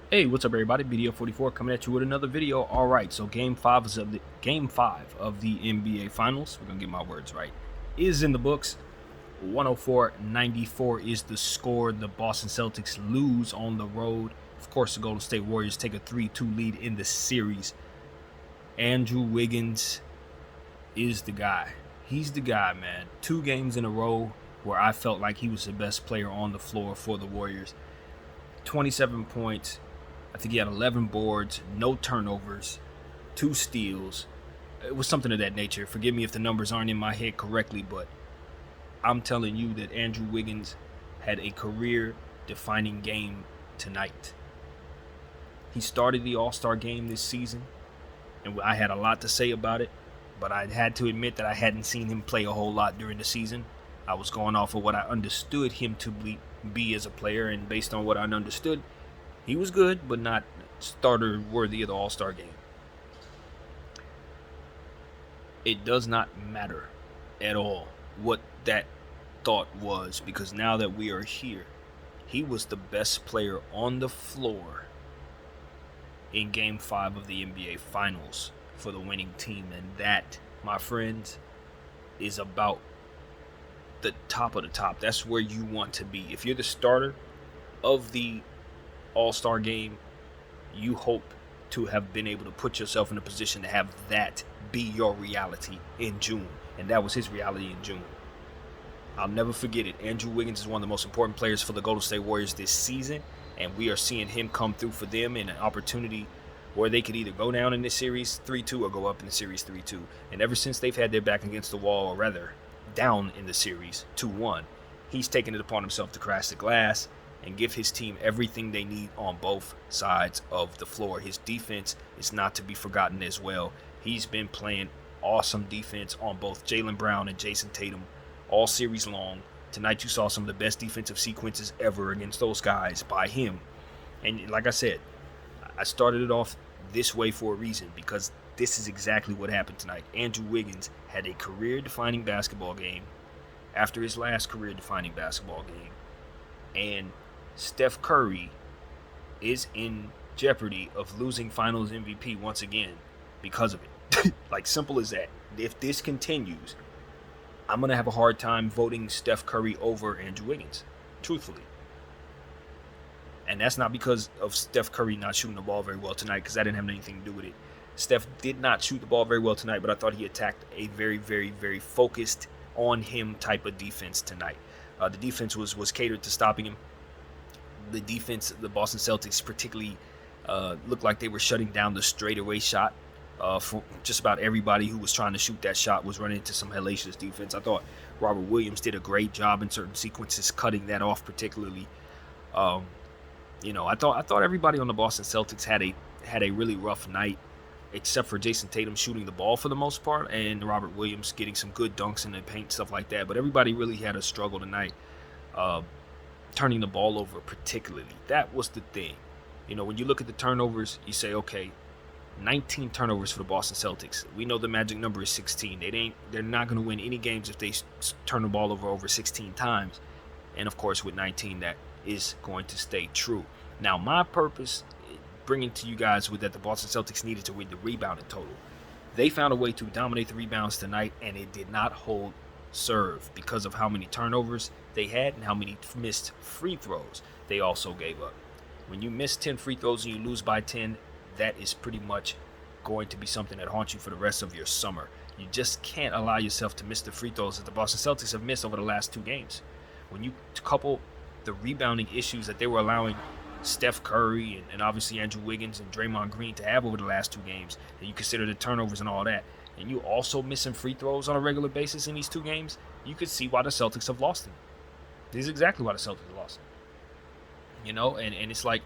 Hey, what's up, everybody? BDO44 coming at you with another video. All right, so game five of the NBA Finals. We're gonna get my words right. Is in the books. 104-94 is the score. The Boston Celtics lose on the road. Of course, the Golden State Warriors take a 3-2 lead in the series. Andrew Wiggins is the guy. He's the guy, man. 2 games in a row where I felt like he was the best player on the floor for the Warriors. 27 points. I think he had 11 boards, no turnovers, 2 steals. It was something of that nature. Forgive me if the numbers aren't in my head correctly, but I'm telling you that Andrew Wiggins had a career-defining game tonight. He started the All-Star game this season, and I had a lot to say about it, but I had to admit that I hadn't seen him play a whole lot during the season. I was going off of what I understood him to be as a player, and based on what I understood, he was good, but not starter worthy of the All-Star game. It does not matter at all what that thought was, because now that we are here, he was the best player on the floor in Game 5 of the NBA Finals for the winning team. And that, my friends, is about the top of the top. That's where you want to be. If you're the starter of the All-Star game, you hope to have been able to put yourself in a position to have that be your reality in June. And that was his reality in June. I'll never forget it. Andrew Wiggins is one of the most important players for the Golden State Warriors this season, and we are seeing him come through for them in an opportunity where they could either go down in this series 3-2 or go up in the series 3-2. And ever since they've had their back against the wall, or rather down in the series 2-1, he's taken it upon himself to crash the glass and give his team everything they need on both sides of the floor. His defense is not to be forgotten as well. He's been playing awesome defense on both Jaylen Brown and Jason Tatum all series long. Tonight you saw some of the best defensive sequences ever against those guys by him. And like I said, I started it off this way for a reason, because this is exactly what happened tonight. Andrew Wiggins had a career-defining basketball game after his last career-defining basketball game. And Steph Curry is in jeopardy of losing Finals MVP once again because of it. Like, simple as that. If this continues, I'm going to have a hard time voting Steph Curry over Andrew Wiggins, truthfully. And that's not because of Steph Curry not shooting the ball very well tonight, because that didn't have anything to do with it. Steph did not shoot the ball very well tonight, but I thought he attacked a very, very, very focused on him type of defense tonight. The defense was catered to stopping him. The defense, the Boston Celtics particularly, looked like they were shutting down the straightaway shot. For just about everybody who was trying to shoot that shot was running into some hellacious defense. I thought Robert Williams did a great job in certain sequences cutting that off particularly. I thought everybody on the Boston Celtics had a really rough night, except for Jason Tatum shooting the ball for the most part, and Robert Williams getting some good dunks in the paint, stuff like that. But everybody really had a struggle tonight, turning the ball over particularly. That was the thing. When you look at the turnovers, you say, okay, 19 turnovers for the Boston Celtics. We know the magic number is 16. They're not going to win any games if they turn the ball over 16 times. And of course, with 19, that is going to stay true. Now, my purpose bringing to you guys was that the Boston Celtics needed to win the rebounding total. They found a way to dominate the rebounds tonight, and it did not hold serve because of how many turnovers they had and how many missed free throws they also gave up. When you miss 10 free throws and you lose by 10, that is pretty much going to be something that haunts you for the rest of your summer. You just can't allow yourself to miss the free throws that the Boston Celtics have missed over the last 2 games. When you couple the rebounding issues that they were allowing Steph Curry and obviously Andrew Wiggins and Draymond Green to have over the last 2 games, and you consider the turnovers and all that, and you also missing free throws on a regular basis in these 2 games, you could see why the Celtics have lost them. This is exactly why the Celtics have lost them. And it's like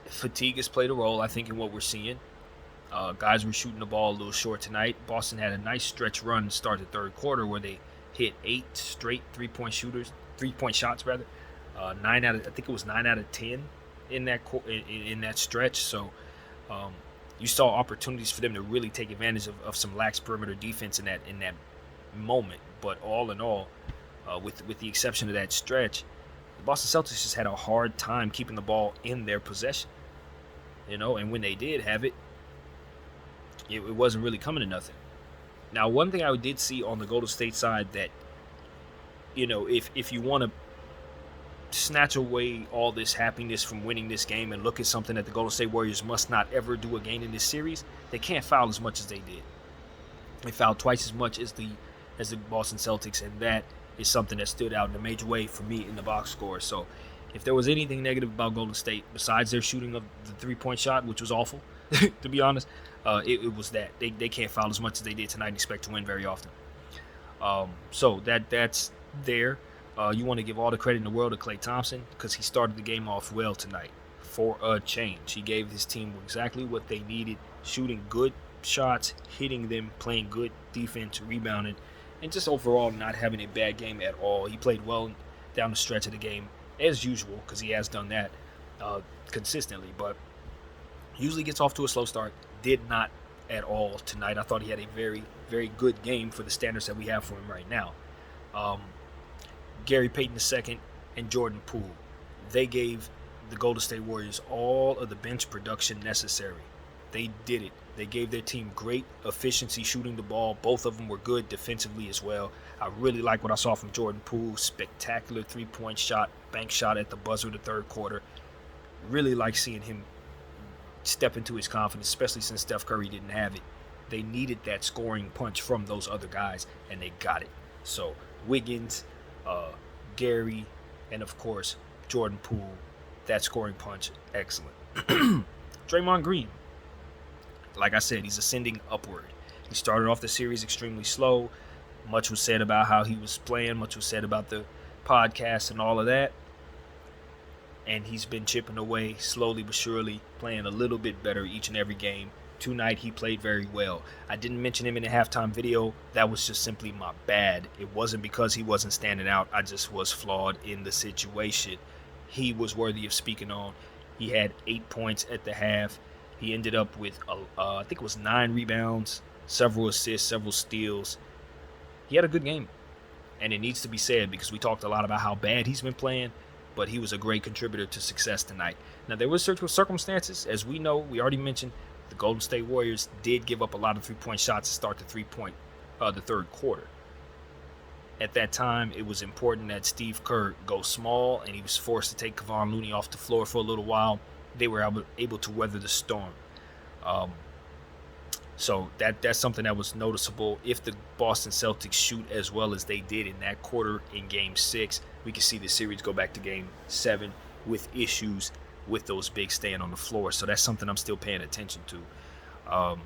fatigue has played a role, I think, in what we're seeing. Guys were shooting the ball a little short tonight. Boston had a nice stretch run to start the third quarter where they hit 8 straight three-point shots. 9 out of 10 in that stretch. So you saw opportunities for them to really take advantage of some lax perimeter defense in that moment. But all in all, with the exception of that stretch, Boston Celtics just had a hard time keeping the ball in their possession, and when they did have it, it wasn't really coming to nothing. Now, one thing I did see on the Golden State side that, if you want to snatch away all this happiness from winning this game and look at something that the Golden State Warriors must not ever do again in this series, they can't foul as much as they did. They fouled twice as much as the Boston Celtics, and that is something that stood out in a major way for me in the box score. So if there was anything negative about Golden State, besides their shooting of the three-point shot, which was awful, to be honest, it was that. They can't foul as much as they did tonight and expect to win very often. So that's there. You want to give all the credit in the world to Klay Thompson because he started the game off well tonight for a change. He gave his team exactly what they needed, shooting good shots, hitting them, playing good defense, rebounding, and just overall not having a bad game at all. He played well down the stretch of the game, as usual, because he has done that consistently, but usually gets off to a slow start. Did not at all tonight. I thought he had a very, very good game for the standards that we have for him right now. Gary Payton II and Jordan Poole, they gave the Golden State Warriors all of the bench production necessary. They did it. They gave their team great efficiency shooting the ball. Both of them were good defensively as well. I really like what I saw from Jordan Poole. Spectacular three-point shot, bank shot at the buzzer of the third quarter. Really like seeing him step into his confidence, especially since Steph Curry didn't have it. They needed that scoring punch from those other guys, and they got it. So Wiggins, Gary, and of course Jordan Poole, that scoring punch, excellent. Draymond Green, like I said, he's ascending upward. He started off the series extremely slow. Much was said about how he was playing. Much was said about the podcast and all of that. And he's been chipping away slowly but surely, playing a little bit better each and every game. Tonight, he played very well. I didn't mention him in the halftime video. That was just simply my bad. It wasn't because he wasn't standing out. I just was flawed in the situation. He was worthy of speaking on. He had 8 points at the half. He ended up with, I think it was 9 rebounds, several assists, several steals. He had a good game. And it needs to be said because we talked a lot about how bad he's been playing, but he was a great contributor to success tonight. Now, there were certain circumstances. As we know, we already mentioned, the Golden State Warriors did give up a lot of three-point shots to start the third quarter. At that time, it was important that Steve Kerr go small, and he was forced to take Kevon Looney off the floor for a little while. They were able to weather the storm. So that's something that was noticeable. If the Boston Celtics shoot as well as they did in that quarter in Game 6, we can see the series go back to Game 7 with issues with those bigs staying on the floor. So that's something I'm still paying attention to.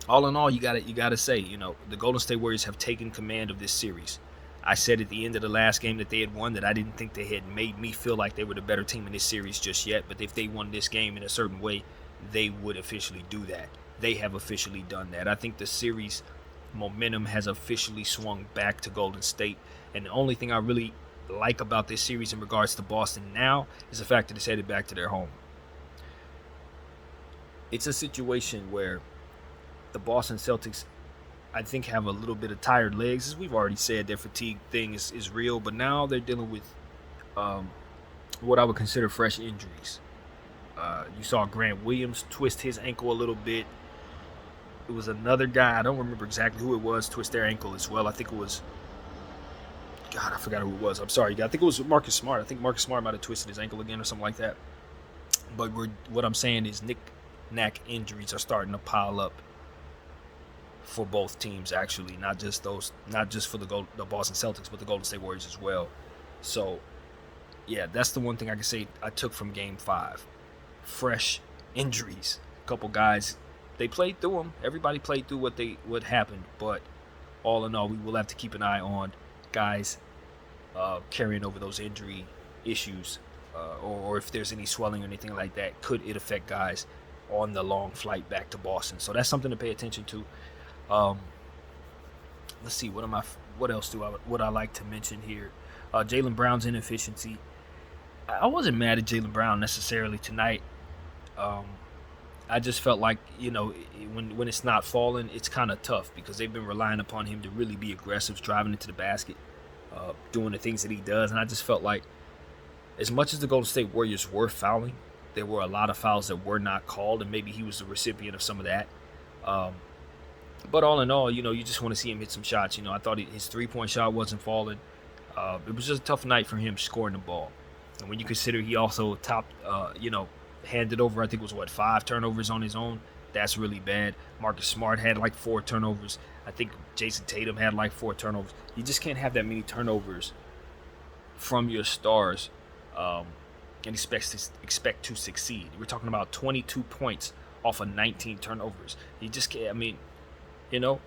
All in all, you gotta say, the Golden State Warriors have taken command of this series. I said at the end of the last game that they had won that I didn't think they had made me feel like they were the better team in this series just yet. But if they won this game in a certain way, they would officially do that. They have officially done that. I think the series momentum has officially swung back to Golden State. And the only thing I really like about this series in regards to Boston now is the fact that it's headed back to their home. It's a situation where the Boston Celtics, I think, have a little bit of tired legs. As we've already said, their fatigue thing is real, but now they're dealing with what I would consider fresh injuries. You saw Grant Williams twist his ankle a little bit. It was another guy, I don't remember exactly who it was, twist their ankle as well. I think it was, God, I forgot who it was. I'm sorry. I think it was Marcus Smart. I think Marcus Smart might have twisted his ankle again or something like that. But what I'm saying is knick-knack injuries are starting to pile up for both teams, actually, not just for the Boston Celtics, but the Golden State Warriors as well. So, yeah, that's the one thing I can say I took from Game 5. Fresh injuries. A couple guys, they played through them. Everybody played through what happened, but all in all, we will have to keep an eye on guys carrying over those injury issues, or if there's any swelling or anything like that. Could it affect guys on the long flight back to Boston? So that's something to pay attention to. Let's see, what else would I like to mention here? Jaylen Brown's inefficiency. I wasn't mad at Jaylen Brown necessarily tonight. I just felt like, when it's not falling, it's kind of tough because they've been relying upon him to really be aggressive, driving into the basket, doing the things that he does. And I just felt like as much as the Golden State Warriors were fouling, there were a lot of fouls that were not called, and maybe he was the recipient of some of that. Um, but all in all, you just want to see him hit some shots. I thought his three-point shot wasn't falling. It was just a tough night for him scoring the ball. And when you consider he also handed over, I think it was 5 turnovers on his own. That's really bad. Marcus Smart had like 4 turnovers. I think Jason Tatum had like 4 turnovers. You just can't have that many turnovers from your stars and expect to succeed. We're talking about 22 points off of 19 turnovers. You just can't. I mean, in the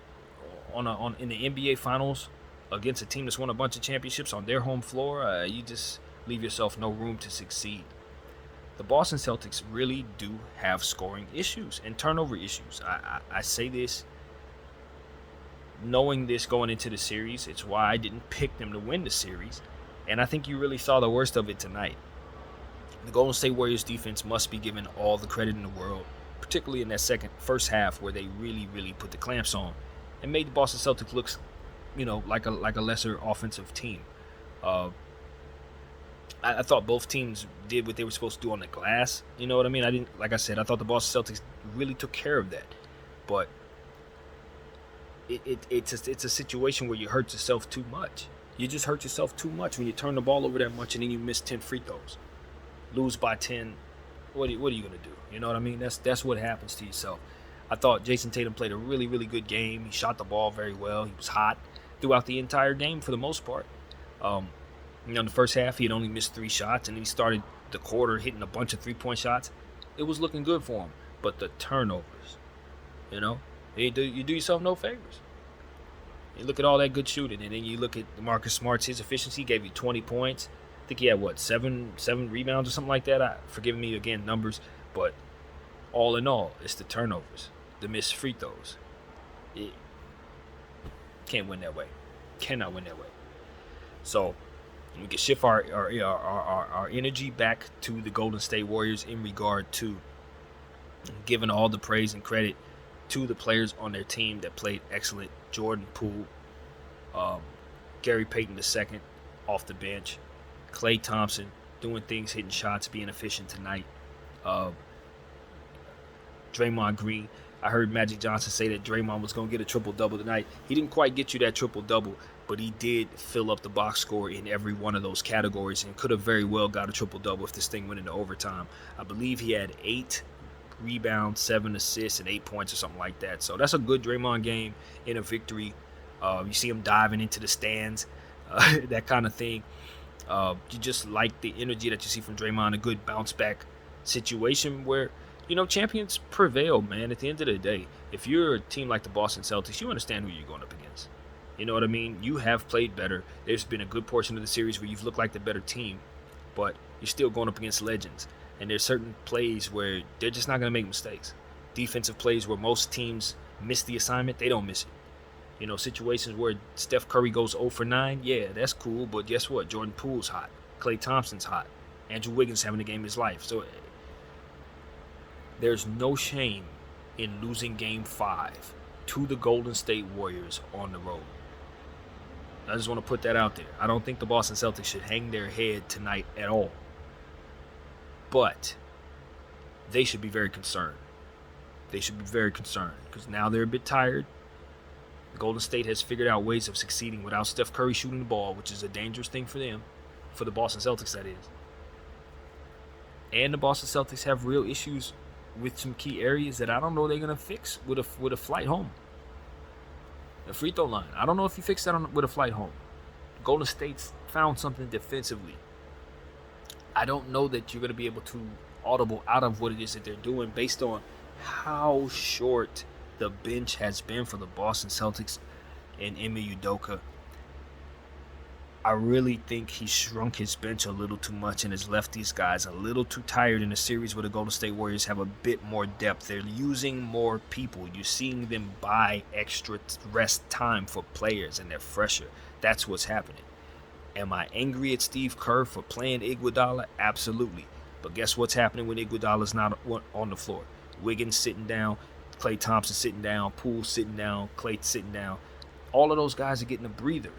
NBA Finals against a team that's won a bunch of championships on their home floor, you just leave yourself no room to succeed. The Boston Celtics really do have scoring issues and turnover issues. I say this knowing this going into the series. It's why I didn't pick them to win the series. And I think you really saw the worst of it tonight. The Golden State Warriors defense must be given all the credit in the world, particularly in that first half where they really, really put the clamps on and made the Boston Celtics look, like a lesser offensive team. I thought both teams did what they were supposed to do on the glass. You know what I mean? I thought the Boston Celtics really took care of that. But it's a situation where you hurt yourself too much. You just hurt yourself too much when you turn the ball over that much and then you miss 10 free throws. Lose by 10. What are you going to do? You know what I mean? That's what happens to yourself. I thought Jason Tatum played a really, really good game. He shot the ball very well. He was hot throughout the entire game for the most part. In the first half, he had only missed 3 shots, and then he started the quarter hitting a bunch of three-point shots. It was looking good for him. But the turnovers, you do yourself no favors. You look at all that good shooting, and then you look at Marcus Smart's his efficiency. Gave you 20 points. I think he had, 7 rebounds or something like that. Forgive me, again, numbers. But all in all, it's the turnovers, the missed free throws. It can't win that way. Cannot win that way. So we can shift our energy back to the Golden State Warriors in regard to giving all the praise and credit to the players on their team that played excellent. Jordan Poole, Gary Payton II off the bench, Klay Thompson doing things, hitting shots, being efficient tonight. Draymond Green. I heard Magic Johnson say that Draymond was going to get a triple-double tonight. He didn't quite get you that triple-double, but he did fill up the box score in every one of those categories and could have very well got a triple-double if this thing went into overtime. I believe he had 8 rebounds, 7 assists, and 8 points or something like that. So that's a good Draymond game in a victory. You see him diving into the stands, that kind of thing. You just like the energy that you see from Draymond, a good bounce-back situation where, champions prevail, man. At the end of the day, if you're a team like the Boston Celtics, you understand who you're going up against. You know what I mean? You have played better. There's been a good portion of the series where you've looked like the better team, but you're still going up against legends. And there's certain plays where they're just not going to make mistakes. Defensive plays where most teams miss the assignment, they don't miss it. Situations where Steph Curry goes 0 for 9, yeah, that's cool, but guess what? Jordan Poole's hot. Klay Thompson's hot. Andrew Wiggins having the game of his life. So there's no shame in losing Game 5 to the Golden State Warriors on the road. I just want to put that out there. I don't think the Boston Celtics should hang their head tonight at all. But they should be very concerned. They should be very concerned because now they're a bit tired. Golden State has figured out ways of succeeding without Steph Curry shooting the ball, which is a dangerous thing for them, for the Boston Celtics, that is. And the Boston Celtics have real issues with some key areas that I don't know they're going to fix with a flight home. The free throw line. I don't know if you fix that with a flight home. Golden State's found something defensively. I don't know that you're going to be able to audible out of what it is that they're doing based on how short the bench has been for the Boston Celtics and Ime Udoka. I really think he shrunk his bench a little too much and has left these guys a little too tired in a series where the Golden State Warriors have a bit more depth. They're using more people. You're seeing them buy extra rest time for players and they're fresher. That's what's happening. Am I angry at Steve Kerr for playing Iguodala? Absolutely. But guess what's happening when Iguodala's not on the floor? Wiggins sitting down, Klay Thompson sitting down, Poole sitting down, Klay sitting down. All of those guys are getting a breather.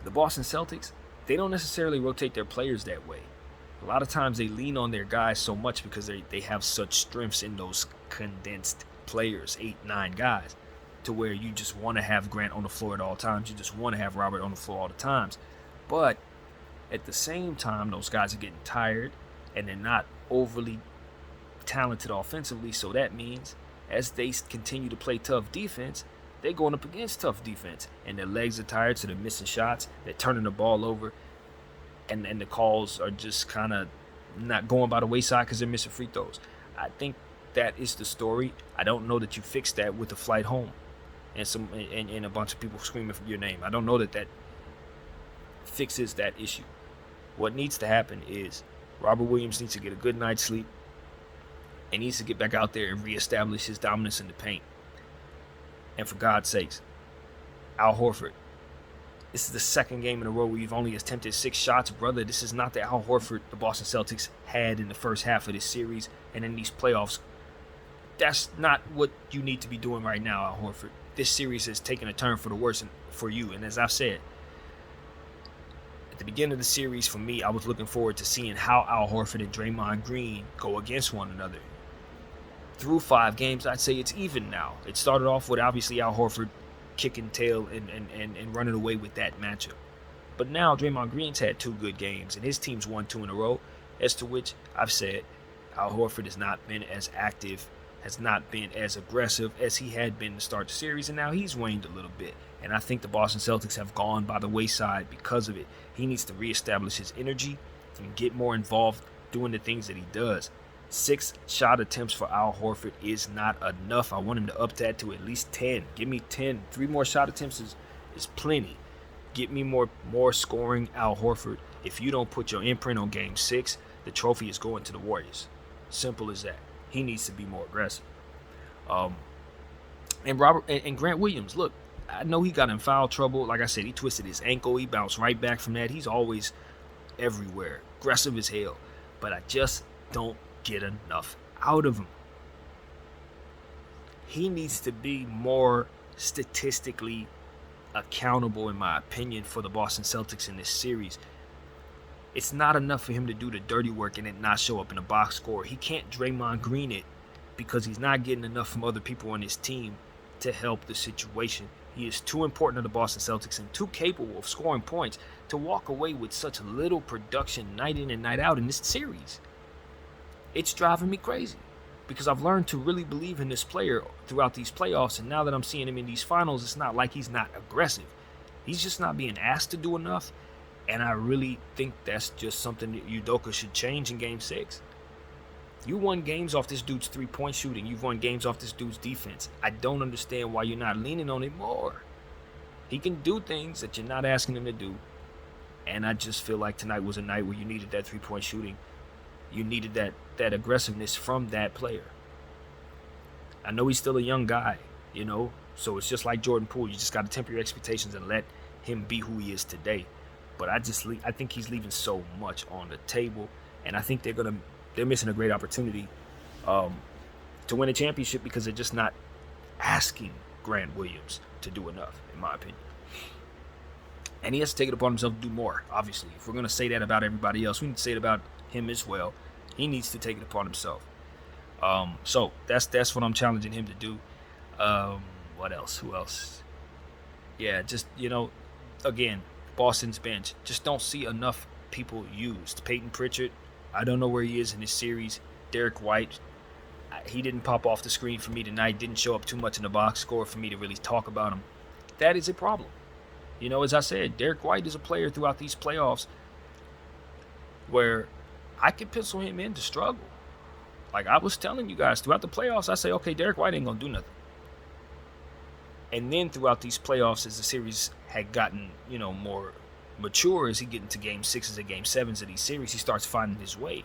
The Boston Celtics, they don't necessarily rotate their players that way. A lot of times they lean on their guys so much because they have such strengths in those condensed players, 8, 9 guys, to where you just want to have Grant on the floor at all times. You just want to have Robert on the floor all the times. But at the same time, those guys are getting tired and they're not overly talented offensively. So that means as they continue to play tough defense, they're going up against tough defense. And their legs are tired, so they're missing shots. They're turning the ball over. And the calls are just kind of not going by the wayside because they're missing free throws. I think that is the story. I don't know that you fix that with the flight home and a bunch of people screaming for your name. I don't know that fixes that issue. What needs to happen is Robert Williams needs to get a good night's sleep and needs to get back out there and reestablish his dominance in the paint. And for God's sakes, Al Horford, this is the second game in a row where you've only attempted 6 shots, brother. This is not the Al Horford the Boston Celtics had in the first half of this series and in these playoffs. That's not what you need to be doing right now, Al Horford. This series has taken a turn for the worse for you. And as I've said, at the beginning of the series, for me, I was looking forward to seeing how Al Horford and Draymond Green go against one another. Through 5 games, I'd say it's even now. It started off with obviously Al Horford kicking tail and running away with that matchup. But now Draymond Green's had 2 good games, and his team's won 2 in a row, as to which I've said Al Horford has not been as active, has not been as aggressive as he had been to start the series, and now he's waned a little bit. And I think the Boston Celtics have gone by the wayside because of it. He needs to reestablish his energy and get more involved doing the things that he does. 6 shot attempts for Al Horford is not enough. I want him to up that to at least 10. Give me 10. 3 more shot attempts is plenty. Get me more scoring Al Horford. If you don't put your imprint on Game 6, the trophy is going to the Warriors. Simple as that. He needs to be more aggressive. And Grant Williams, look, I know he got in foul trouble. Like I said, he twisted his ankle. He bounced right back from that. He's always everywhere. Aggressive as hell. But I just don't get enough out of him. He needs to be more statistically accountable, in my opinion, for the Boston Celtics in this series. It's not enough for him to do the dirty work and it not show up in the box score. He can't Draymond Green it because he's not getting enough from other people on his team to help the situation. He is too important to the Boston Celtics and too capable of scoring points to walk away with such little production night in and night out in this series. It's driving me crazy because I've learned to really believe in this player throughout these playoffs, and now that I'm seeing him in these finals, it's not like he's not aggressive. He's just not being asked to do enough, and I really think that's just something that Udoka should change in Game 6. You won games off this dude's 3-point shooting. You've won games off this dude's defense. I don't understand why you're not leaning on him more. He can do things that you're not asking him to do, and I just feel like tonight was a night where you needed that 3-point shooting. You needed that aggressiveness from that player. I know he's still a young guy, so it's just like Jordan Poole. You just got to temper your expectations and let him be who he is today. But I think he's leaving so much on the table, and I think they're missing a great opportunity to win a championship because they're just not asking Grant Williams to do enough, in my opinion. And he has to take it upon himself to do more, obviously. If we're going to say that about everybody else, we need to say it about him as well. He needs to take it upon himself. So that's what I'm challenging him to do. What else? Who else? Yeah, just, again, Boston's bench. Just don't see enough people used. Peyton Pritchard, I don't know where he is in this series. Derek White, he didn't pop off the screen for me tonight. Didn't show up too much in the box score for me to really talk about him. That is a problem. As I said, Derek White is a player throughout these playoffs where I could pencil him in to struggle. Like I was telling you guys, throughout the playoffs, I say, okay, Derek White ain't going to do nothing. And then throughout these playoffs, as the series had gotten, more mature, as he get into Game 6s and Game 7s of these series, he starts finding his way.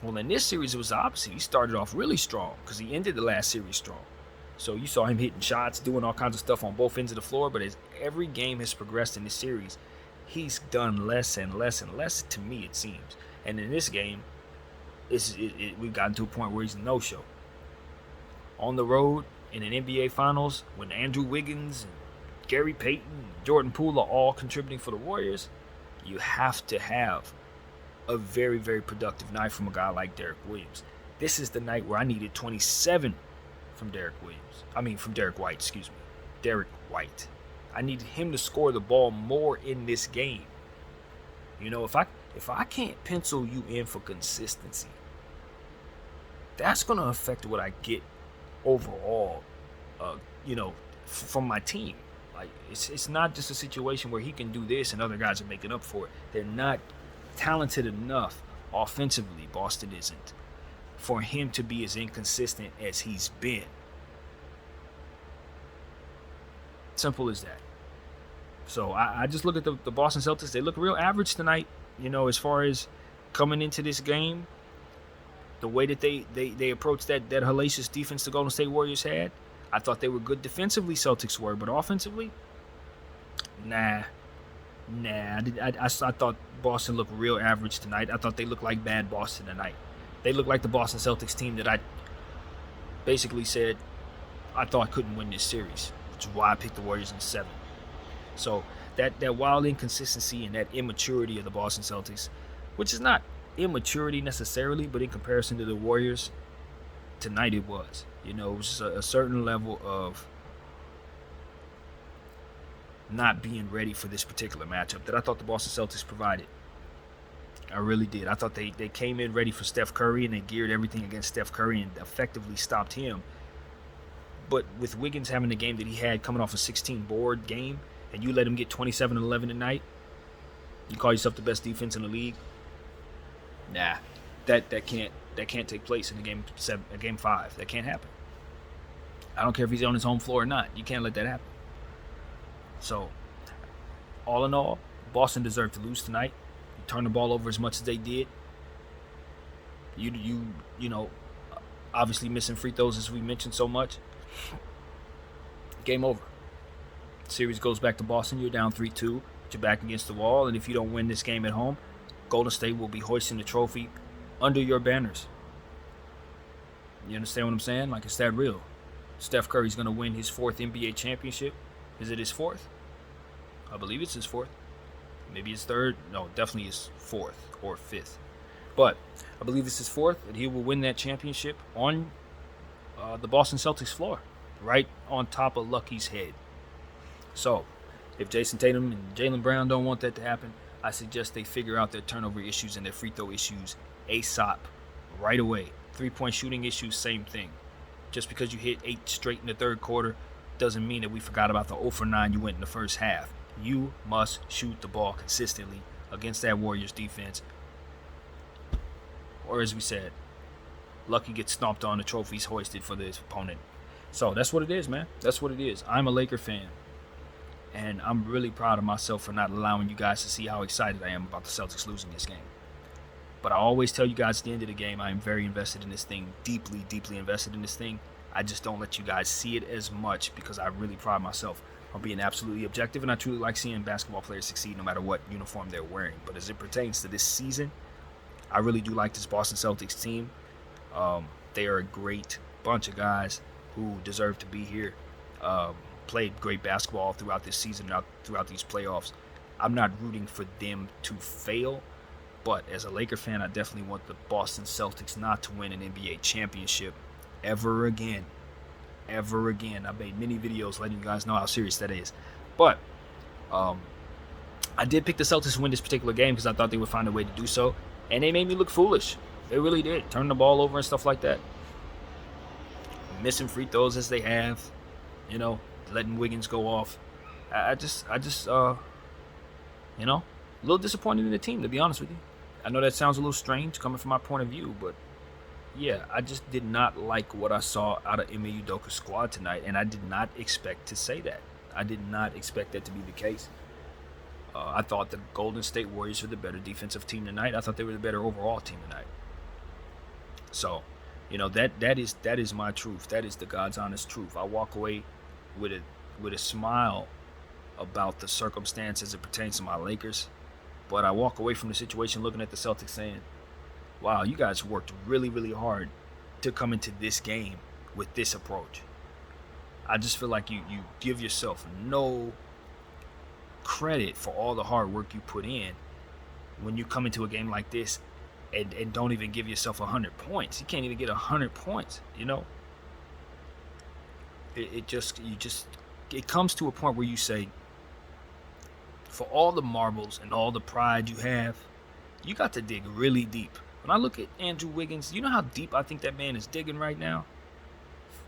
Well, in this series, it was the opposite. He started off really strong because he ended the last series strong. So you saw him hitting shots, doing all kinds of stuff on both ends of the floor. But as every game has progressed in this series, he's done less and less and less, to me, it seems. And in this game, we've gotten to a point where he's a no-show. On the road, in an NBA Finals, when Andrew Wiggins and Gary Payton and Jordan Poole are all contributing for the Warriors, You have to have a very, very productive night from a guy like Derek Williams. This is the night where I needed 27 from Derek White, excuse me. Derek White. I needed him to score the ball more in this game. You know, if I can't pencil you in for consistency, that's going to affect what I get overall, from my team. Like, it's not just a situation where he can do this and other guys are making up for it. They're not talented enough offensively, Boston isn't, for him to be as inconsistent as he's been. Simple as that. So I just look at the Boston Celtics. They look real average tonight, as far as coming into this game. The way that they approached that hellacious defense the Golden State Warriors had, I thought they were good defensively, Celtics were, but offensively, nah. I thought Boston looked real average tonight. I thought they looked like bad Boston tonight. They looked like the Boston Celtics team that I basically said I thought couldn't win this series, which is why I picked the Warriors in 7. So that wild inconsistency and that immaturity of the Boston Celtics, which is not immaturity necessarily, but in comparison to the Warriors, tonight it was. It was just a certain level of not being ready for this particular matchup that I thought the Boston Celtics provided. I really did. I thought they came in ready for Steph Curry and they geared everything against Steph Curry and effectively stopped him. But with Wiggins having the game that he had coming off a 16-board game, and you let him get 27 and 11 tonight, you call yourself the best defense in the league? Nah, that can't take place in a game 5. That can't happen. I don't care if he's on his home floor or not. You can't let that happen. So, all in all, Boston deserved to lose tonight. You turned the ball over as much as they did. You obviously missing free throws as we mentioned so much. Game over. Series goes back to Boston. You're down 3-2. You're back against the wall, and if you don't win this game at home, Golden State will be hoisting the trophy under your banners. You understand what I'm saying? Like, it's that real. Steph Curry's going to win his 4th NBA championship. Is it his 4th? I believe it's his 4th. Maybe his 3rd. No, definitely his 4th or 5th. But I believe it's his 4th, and he will win that championship on the Boston Celtics floor, right on top of Lucky's head. So, if Jason Tatum and Jaylen Brown don't want that to happen, I suggest they figure out their turnover issues and their free throw issues ASAP, right away. 3-point shooting issues, same thing. Just because you hit 8 straight in the third quarter doesn't mean that we forgot about the 0 for 9 you went in the first half. You must shoot the ball consistently against that Warriors defense. Or as we said, Lucky gets stomped on, the trophy's hoisted for this opponent. So that's what it is, man. That's what it is. I'm a Laker fan. And I'm really proud of myself for not allowing you guys to see how excited I am about the Celtics losing this game. But I always tell you guys at the end of the game, I am very invested in this thing, deeply, deeply invested in this thing. I just don't let you guys see it as much because I really pride myself on being absolutely objective, and I truly like seeing basketball players succeed no matter what uniform they're wearing. But as it pertains to this season, I really do like this Boston Celtics team. They are a great bunch of guys who deserve to be here. Played great basketball throughout this season, throughout these playoffs. I'm not rooting for them to fail, but as a Laker fan, I definitely want the Boston Celtics not to win an NBA championship ever again. Ever again. I've made many videos letting you guys know how serious that is. But I did pick the Celtics to win this particular game because I thought they would find a way to do so, and they made me look foolish. They really did. Turn the ball over and stuff like that. Missing free throws as they have, letting Wiggins go off. I just a little disappointed in the team, to be honest with you. I know that sounds a little strange coming from my point of view, but yeah, I just did not like what I saw out of Ime Udoka's squad tonight, and I did not expect to say that. I did not expect that to be the case. I thought the Golden State Warriors were the better defensive team tonight. I thought they were the better overall team tonight. So, that is my truth. That is the God's honest truth. I walk away with a smile about the circumstance as it pertains to my Lakers, but I walk away from the situation looking at the Celtics saying, wow, you guys worked really, really hard to come into this game with this approach. I just feel like you give yourself no credit for all the hard work you put in, when you come into a game like this and don't even give yourself 100 points. You can't even get 100 points, you know? It comes to a point where you say, for all the marbles and all the pride you have, you got to dig really deep. When I look at Andrew Wiggins, you know how deep I think that man is digging right now?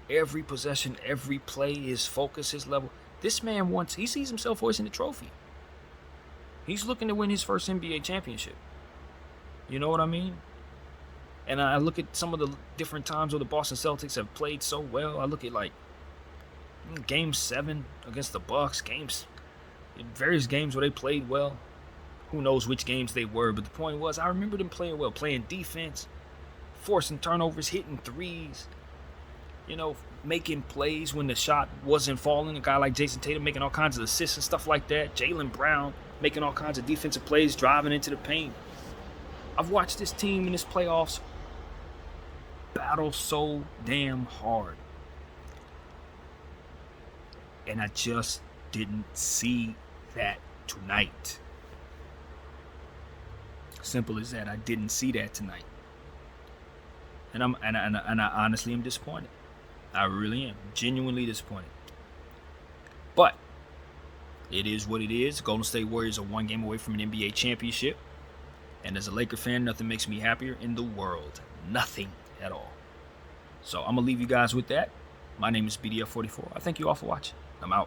Every possession, every play, his focus, his level. This man he sees himself hoisting the trophy. He's looking to win his first NBA championship. You know what I mean? And I look at some of the different times where the Boston Celtics have played so well. I look at like Game 7 against the Bucks, various games where they played well. Who knows which games they were, but the point was, I remember them playing well, playing defense, forcing turnovers, hitting threes, making plays when the shot wasn't falling. A guy like Jason Tatum making all kinds of assists and stuff like that. Jaylen Brown making all kinds of defensive plays, driving into the paint. I've watched this team in this playoffs battle so damn hard. And I just didn't see that tonight. Simple as that. I didn't see that tonight. And I honestly am disappointed. I really am. Genuinely disappointed. But it is what it is. Golden State Warriors are one game away from an NBA championship. And as a Laker fan, nothing makes me happier in the world. Nothing at all. So I'm going to leave you guys with that. My name is BDF44. I thank you all for watching. I'm out.